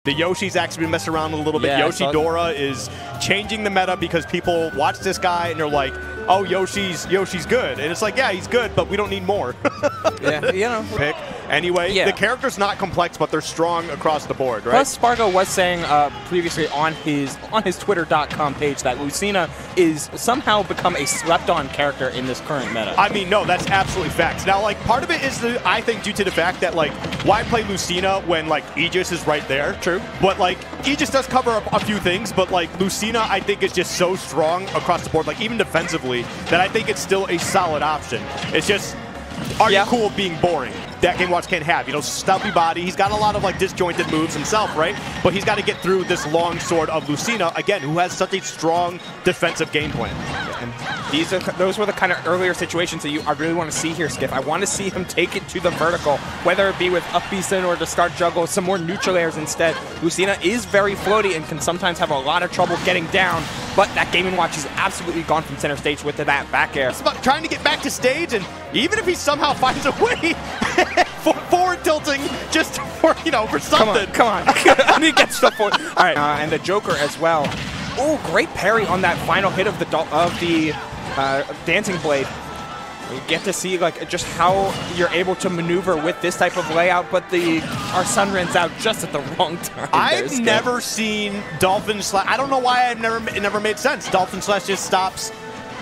The Yoshi's actually been messing around a little bit. Yeah, Yoshi-Dora is changing the meta because people watch this guy and they're like, oh, Yoshi's good. And it's like, yeah, he's good, but we don't need more. Yeah, you know. Pick. Anyway, the character's not complex, but they're strong across the board, right? Plus, Sparg0 was saying previously on his Twitter.com page that Lucina is somehow become a slept-on character in this current meta. I mean, no, that's absolutely facts. Now, like, part of it is, I think, due to the fact that, like, why play Lucina when, like, Aegis is right there? True. But, like, Aegis does cover up a few things, but, like, Lucina, I think, is just so strong across the board, like, even defensively, that I think it's still a solid option. It's just, are you cool being boring? That Game Watch can't have. You know, stumpy body. He's got a lot of, like, disjointed moves himself, right? But he's got to get through this long sword of Lucina, again, who has such a strong defensive game plan. And those were the kind of earlier situations that I really want to see here, Skiff. I want to see him take it to the vertical, whether it be with up B or to start juggle some more neutral airs instead. Lucina is very floaty and can sometimes have a lot of trouble getting down, but that Game & Watch is absolutely gone from center stage with that back air. It's about trying to get back to stage, and even if he somehow finds a way forward tilting just for, you know, for something. Come on. Let me get stuff forward. All right, and the Joker as well. Oh, great parry on that final hit of the Dancing Blade. You get to see like just how you're able to maneuver with this type of layout, but our sun runs out just at the wrong time. I've never seen Dolphin Slash. I don't know why it never made sense. Dolphin Slash just stops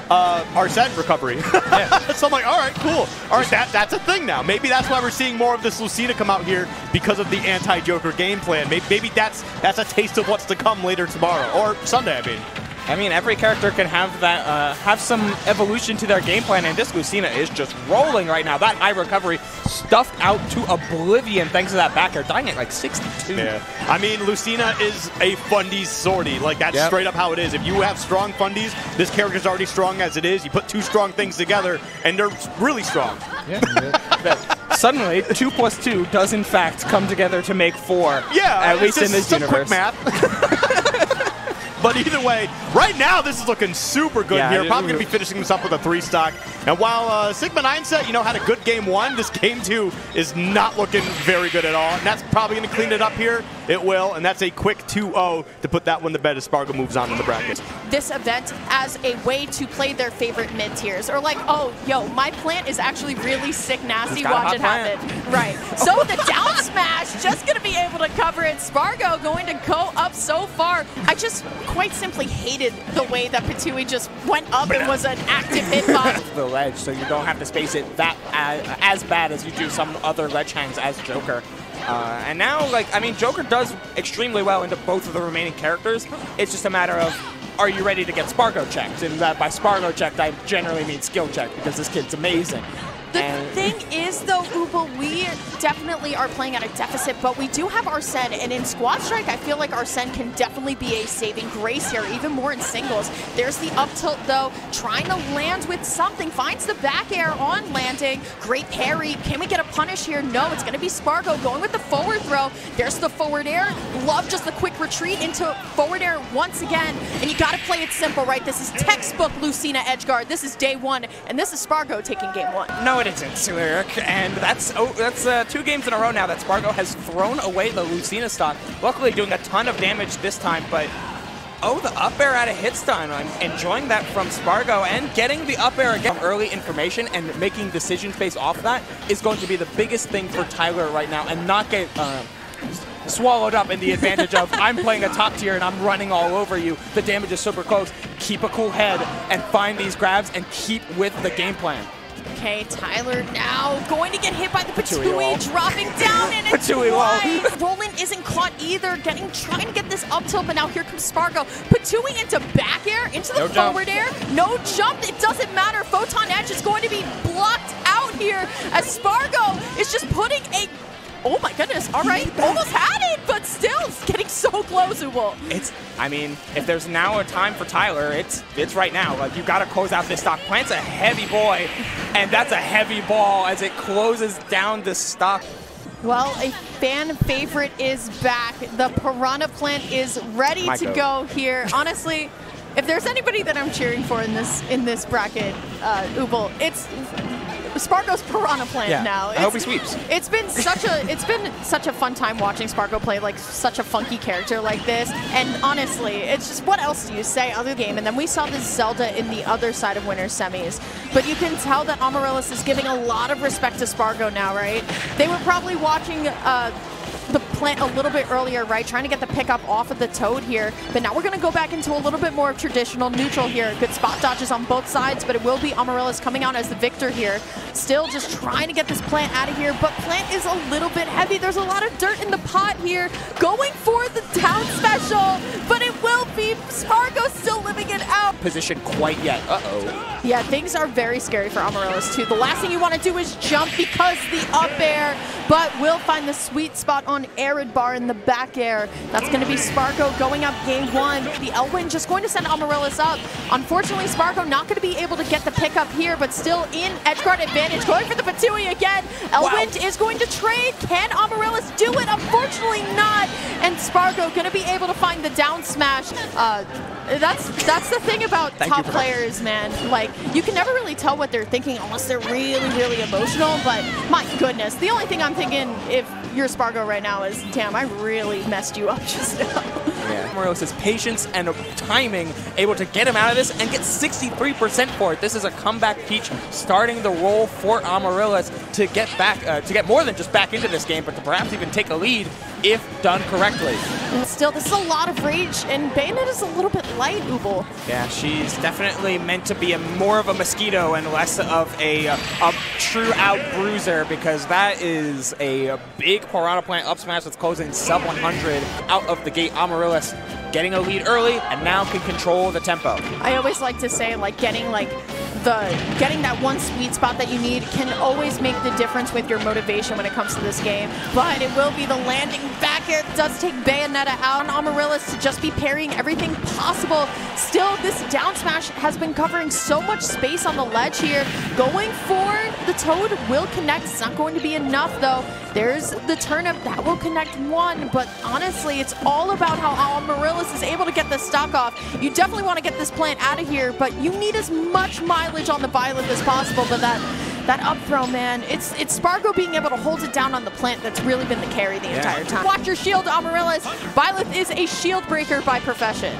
Arsene recovery. So I'm like, all right, cool. All right, that's a thing now. Maybe that's why we're seeing more of this Lucina come out here, because of the anti-Joker game plan. Maybe that's a taste of what's to come later tomorrow, or Sunday, I mean, every character can have that, have some evolution to their game plan, and this Lucina is just rolling right now. That high recovery stuffed out to oblivion thanks to that back air, dying at like 62. Yeah. I mean, Lucina is a fundies sortie. Like, that's straight up how it is. If you have strong fundies, this character's already strong as it is. You put two strong things together, and they're really strong. Suddenly, 2 plus 2 does in fact come together to make 4. Yeah, at least in this universe. Quick math. But either way, right now this is looking super good here. Probably going to be finishing this up with a 3 stock. And while Sigma 9 set, you know, had a good game 1, this game 2 is not looking very good at all. And that's probably going to clean it up here. It will, and that's a quick 2-0 to put that one to bed as Sparg0 moves on in the bracket. This event as a way to play their favorite mid tiers, or like, oh, yo, my plant is actually really sick, nasty. Watch it happen. Right. So the down smash just going to be able to cover it. Sparg0 going to go up so far. I just quite simply hated the way that Patui just went up and was an active hitbox. The ledge, so you don't have to space it that as bad as you do some other ledge hangs as Joker. And now, like, I mean, Joker does extremely well into both of the remaining characters. It's just a matter of, are you ready to get Sparg0 checked? And that by Sparg0 checked, I generally mean skill checked, because this kid's amazing. The thing is, though, Ubel, we definitely are playing at a deficit, but we do have Arsene, and in Squad Strike, I feel like Arsene can definitely be a saving grace here, even more in singles. There's the up tilt, though, trying to land with something, finds the back air on landing. Great parry. Can we get a punish here? No, it's going to be Sparg0 going with the forward throw. There's the forward air. Love just the quick retreat into forward air once again, and you got to play it simple, right? This is textbook Lucina edgeguard. This is day 1, and this is Sparg0 taking game 1. No, it isn't, Lyric, and that's 2 games in a row now that Sparg0 has thrown away the Lucina stock. Luckily doing a ton of damage this time, but the up air out of hit stun. I'm enjoying that from Sparg0, and getting the up air again. Early information and making decisions based off that is going to be the biggest thing for Tyler right now, and not get swallowed up in the advantage of I'm playing a top tier and I'm running all over you. The damage is super close. Keep a cool head and find these grabs and keep with the game plan. Okay, Tyler now going to get hit by the Patui, dropping down, and it's twice. Roland isn't caught either, trying to get this up tilt, but now here comes Sparg0. Patui into back air, into the forward air. No jump, it doesn't matter. Photon Edge is going to be blocked out here as Sparg0 is just putting a... Oh my goodness, all right, almost had it, but still getting so close, Ubel. I mean, if there's now a time for Tyler, it's right now. Like, you gotta close out this stock. Plant's a heavy boy, and that's a heavy ball as it closes down this stock. Well, a fan favorite is back. The Piranha plant is ready to go here. Honestly, if there's anybody that I'm cheering for in this bracket, Ubel, it's Sparg0's Piranha plant now. I hope he sweeps. It's been such a fun time watching Sparg0 play like such a funky character like this. And honestly, it's just, what else do you say other game? And then we saw this Zelda in the other side of winner's semis. But you can tell that Amaryllis is giving a lot of respect to Sparg0 now, right? They were probably watching the plant a little bit earlier, right? Trying to get the pickup off of the Toad here. But now we're going to go back into a little bit more of traditional neutral here. Good spot dodges on both sides, but it will be Amaryllis coming out as the victor here. Still just trying to get this plant out of here, but plant is a little bit heavy. There's a lot of dirt in the pot here. Going for the down special, but it will be Sparg0 still living it out. Position quite yet. Uh-oh. Yeah, things are very scary for Amaryllis too. The last thing you want to do is jump because the up air, but will find the sweet spot on Arid Bar in the back air. That's going to be Sparg0 going up game one. The Elwind just going to send Amaryllis up. Unfortunately, Sparg0 not going to be able to get the pickup here, but still in edgeguard advantage. Going for the Patui again. Elwind is going to trade. Can Amaryllis do it? Unfortunately not. And Sparg0 going to be able to find the down smash. That's the thing about top players, man. Like, you can never really tell what they're thinking unless they're really, really emotional. But my goodness, the only thing I'm thinking if you're Sparg0 right now is, damn, I really messed you up just now. Yeah, Amaryllis' patience and timing able to get him out of this and get 63% for it. This is a comeback Peach starting the roll for Amaryllis to get back, to get more than just back into this game, but to perhaps even take a lead if done correctly. And still, this is a lot of rage, and Bayonet is a little bit light, Ubel. Yeah, she's definitely meant to be more of a mosquito and less of a true-out bruiser, because that is a big Piranha Plant up smash that's closing sub 100 out of the gate. Amaryllis getting a lead early and now can control the tempo. I always like to say, like, getting that one sweet spot that you need can always make the difference with your motivation when it comes to this game. But it will be the landing back air. It does take Bayonetta out on Amaryllis to just be parrying everything possible. Still, this down smash has been covering so much space on the ledge here. Going for the Toad will connect. It's not going to be enough, though. There's the turnip that will connect one, but honestly, it's all about how Amaryllis is able to get the stock off. You definitely want to get this plant out of here, but you need as much mileage on the Violet as possible. But that up throw, man, it's Sparg0 being able to hold it down on the plant that's really been the carry the entire time. Watch your shield, Amaryllis. Violet is a shield breaker by profession.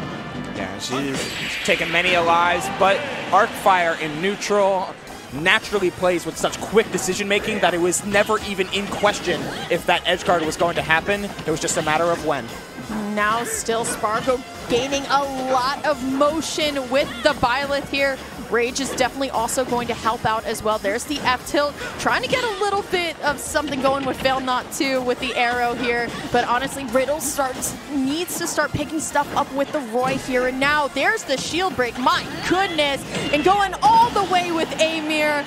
Yeah, she's taken many lives, but Arc Fire in neutral naturally plays with such quick decision making that it was never even in question if that edge guard was going to happen. It was just a matter of when. Now still Sparg0 gaining a lot of motion with the Violet here. Rage is definitely also going to help out as well. There's the F tilt, trying to get a little bit of something going with Fail Not To with the arrow here. But honestly, Riddle needs to start picking stuff up with the Roy here. And now there's the shield break. My goodness. And going all the way with Amir.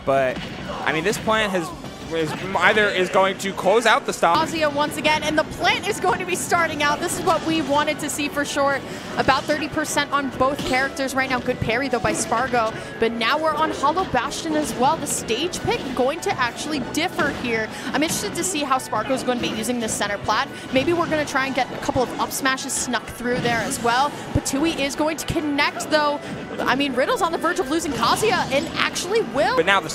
But, I mean, this plan is going to close out the stop. Kazuya once again, and the plant is going to be starting out. This is what we wanted to see for sure. About 30% on both characters right now. Good parry though by Sparg0, but now we're on Hollow Bastion as well. The stage pick going to actually differ here. I'm interested to see how Sparg0 is going to be using this center plat. Maybe we're going to try and get a couple of up smashes snuck through there as well. Patui is going to connect though. I mean, Riddle's on the verge of losing Kazuya and actually will. But now the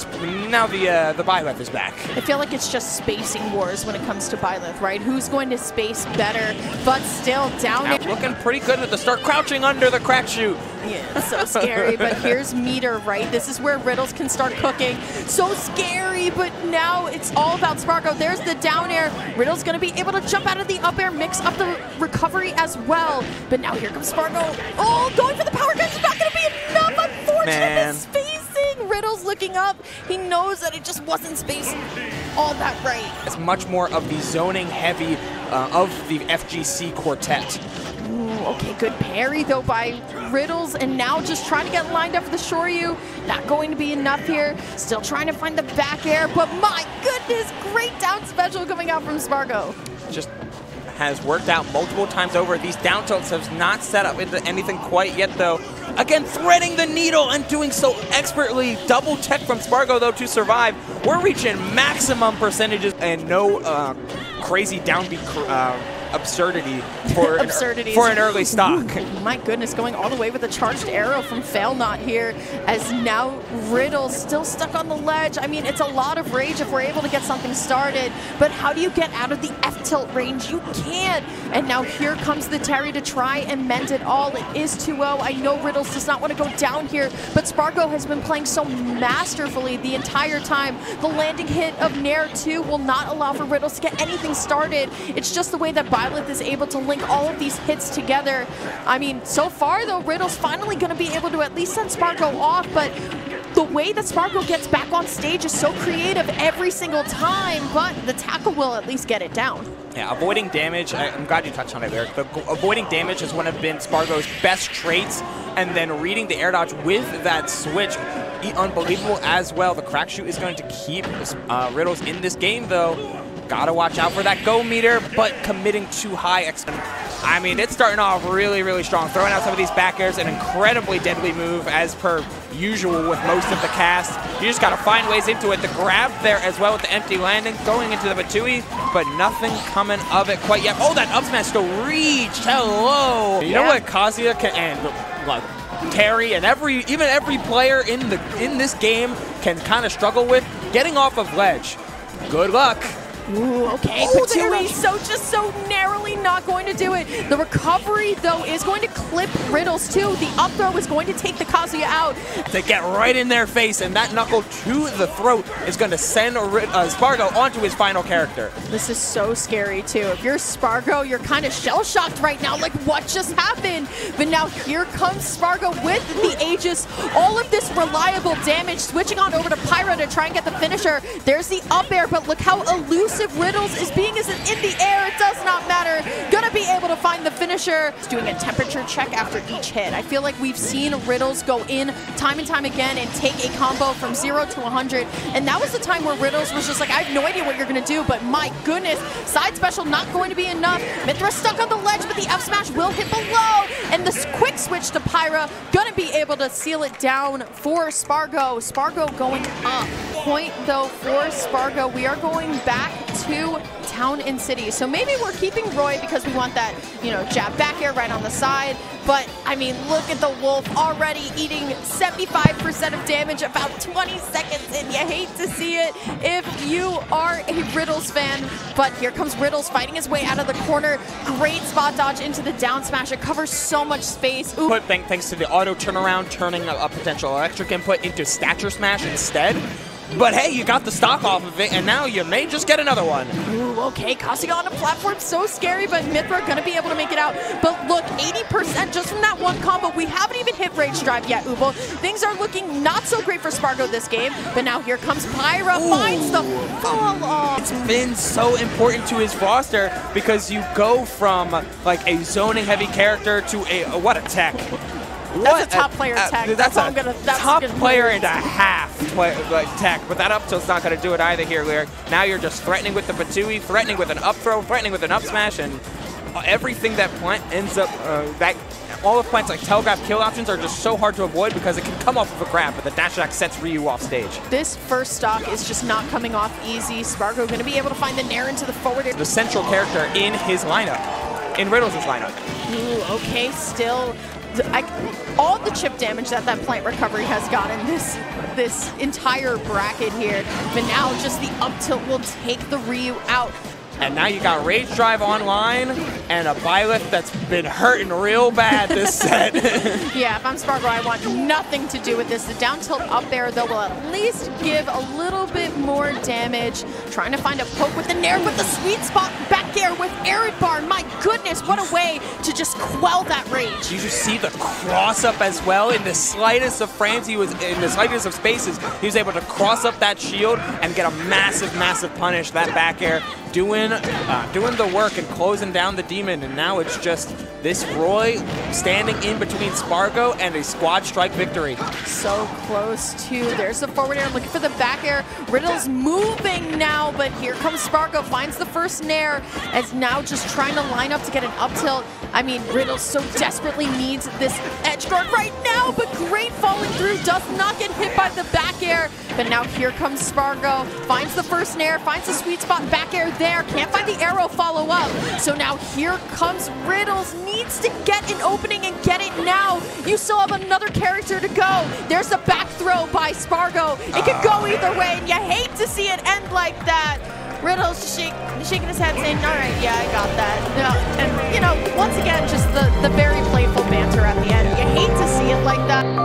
Byleth is back. I feel like it's just spacing wars when it comes to Byleth, right? Who's going to space better, but still down now looking pretty good at the start, crouching under the crack shoot. Yeah, it's so scary, but here's Meter, right? This is where Riddles can start cooking. So scary, but now it's all about Sparg0. There's the down air. Riddle's going to be able to jump out of the up air, mix up the recovery as well. But now here comes Sparg0. Oh, going for the power gun is not going to be enough. Unfortunate spacing. Riddle's looking up. He knows that it just wasn't spacing all that right. It's much more of the zoning heavy of the FGC quartet. Ooh, okay, good parry though by Riddles, and now just trying to get lined up for the Shoryu. Not going to be enough here. Still trying to find the back air, but my goodness, great down special coming out from Sparg0. Just has worked out multiple times over. These down tilts have not set up into anything quite yet though. Again, threading the needle and doing so expertly. Double tech from Sparg0 though to survive. We're reaching maximum percentages and no crazy downbeat absurdity for an early stock. Ooh, my goodness, going all the way with a charged arrow from Failnaught here, as now Riddle's still stuck on the ledge. I mean, it's a lot of rage if we're able to get something started, but how do you get out of the F-tilt range? You can't. And now here comes the Terry to try and mend it all. It is 2-0. I know Riddles does not want to go down here, but Sparg0 has been playing so masterfully the entire time. The landing hit of Nair 2 will not allow for Riddles to get anything started. It's just the way that Byleth is able to link all of these hits together. I mean, so far though, Riddle's finally going to be able to at least send Sparg0 off, but the way that Sparg0 gets back on stage is so creative every single time, but the tackle will at least get it down. Yeah, avoiding damage, I'm glad you touched on it, Eric, but avoiding damage has one of been Sparg0's best traits, and then reading the air dodge with that switch, unbelievable as well. The crack shoot is going to keep Riddles in this game, though. Gotta watch out for that go meter, but committing too high. I mean, it's starting off really, really strong. Throwing out some of these back airs, an incredibly deadly move as per usual with most of the cast. You just gotta find ways into it. The grab there as well with the empty landing, going into the Batui, but nothing coming of it quite yet. Oh, that up smash to reach. Hello. You know what Kazuya can, and like, Terry and even every player in this game can kind of struggle with? Getting off of ledge. Good luck. Ooh, okay, Patui just so narrowly not going to do it. The recovery, though, is going to clip Riddles, too. The up throw is going to take the Kazuya out. They get right in their face, and that knuckle to the throat is going to send Sparg0 onto his final character. This is so scary, too. If you're Sparg0, you're kind of shell-shocked right now, like, what just happened? But now here comes Sparg0 with the Aegis. All of this reliable damage, switching on over to Pyra to try and get the finisher. There's the up air, but look how elusive Riddles is being in the air. It does not matter. Gonna be able to find the finisher. He's doing a temperature check after each hit. I feel like we've seen Riddles go in time and time again and take a combo from 0 to 100. And that was the time where Riddles was just like, I have no idea what you're gonna do, but my goodness, side special not going to be enough. Mythra stuck on the ledge, but the F smash will hit below. And the quick switch to Pyra, gonna be able to seal it down for Sparg0. Sparg0 going up. Point though for Sparg0, we are going back to Town and City. So maybe we're keeping Roy because we want that, you know, jab back air right on the side. But, I mean, look at the Wolf already eating 75% of damage about 20 seconds in. You hate to see it if you are a Riddles fan. But here comes Riddles fighting his way out of the corner. Great spot dodge into the down smash. It covers so much space. Ooh. Thanks to the auto turnaround, turning a potential electric input into stature smash instead. But hey, you got the stock off of it, and now you may just get another one. Ooh, okay, Kazuya on a platform, so scary, but Mythra gonna be able to make it out. But look, 80% just from that one combo. We haven't even hit Rage Drive yet, Ubo. Things are looking not so great for Sparg0 this game, but now here comes Pyra, finds the fall off. It's been so important to his roster because you go from like a zoning heavy character to a, what a tech. That's a top player tech. That's top player and a half tech, but that up tilt's not going to do it either here, Lyric. Now you're just threatening with the Batui, threatening with an up throw, threatening with an up smash, and everything that Plant ends up, all of Plant's like telegraph kill options are just so hard to avoid because it can come off of a grab, but the dash attack sets Ryu off stage. This first stock is just not coming off easy. Sparg0 going to be able to find the Nair into the forward. The central character in his lineup, in Riddles' lineup. Ooh, okay, still. All the chip damage that Plant recovery has gotten this entire bracket here, but now just the up tilt will take the Ryu out. And now you got Rage Drive online and a Byleth that's been hurting real bad this set. Yeah, if I'm Sparg0, I want nothing to do with this. The down tilt up air, though, will at least give a little bit more damage. Trying to find a poke with the Nair with the sweet spot back air with Arid Bar. My goodness, what a way to just quell that rage. You just see the cross up as well. In the slightest of frames, in the slightest of spaces, he was able to cross up that shield and get a massive, massive punish. That back air doing the work and closing down the demon, and now it's just this Roy standing in between Sparg0 and a squad strike victory. So close to, there's the forward air, looking for the back air. Riddle's moving now, but here comes Sparg0, finds the first Nair, as now just trying to line up to get an up tilt. I mean, Riddle so desperately needs this edge guard right now, but great falling through, does not get hit by the back air. But now here comes Sparg0, finds the first Nair, finds the sweet spot back air there. there. Can't find the arrow follow up. So now here comes Riddles. Needs to get an opening and get it now. You still have another character to go. There's the back throw by Sparg0. It could go either way, and you hate to see it end like that. Riddles just shaking his head saying, all right, yeah, I got that. No, and, you know, once again, just the very playful banter at the end. You hate to see it like that.